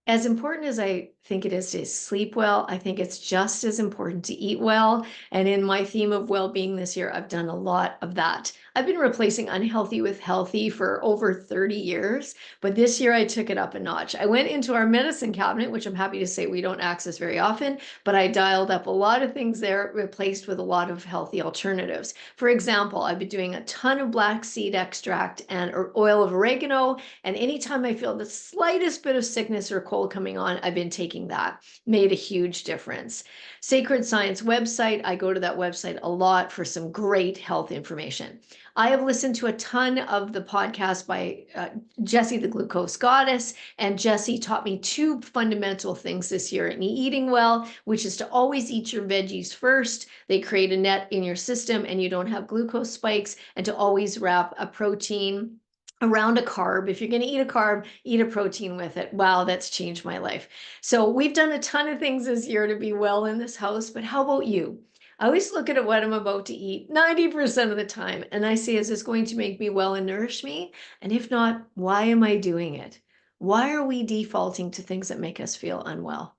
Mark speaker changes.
Speaker 1: As important as I think it is to sleep well, I think it's just as important to eat well. And in my theme of well-being this year, I've done a lot of that. I've been replacing unhealthy with healthy for over 30 years, but this year I took it up a notch. I went into our medicine cabinet, which I'm happy to say we don't access very often, but I dialed up a lot of things there, replaced with a lot of healthy alternatives. For example, I've been doing a ton of black seed extract and oil of oregano, and anytime I feel the slightest bit of sickness or cold coming on, I've been taking that. Made a huge difference. Sacred Science website, I go to that website a lot for some great health information. I have listened to a ton of the podcast by Jessie, the Glucose Goddess, and Jessie taught me two fundamental things this year in eating well, which is to always eat your veggies first. They create a net in your system and you don't have glucose spikes, and to always wrap a protein around a carb. If you're going to eat a carb, eat a protein with it. Wow, that's changed my life. So we've done a ton of things this year to be well in this house, but how about you? I always look at what I'm about to eat 90% of the time, and I say, is this going to make me well and nourish me? And if not, why am I doing it? Why are we defaulting to things that make us feel unwell?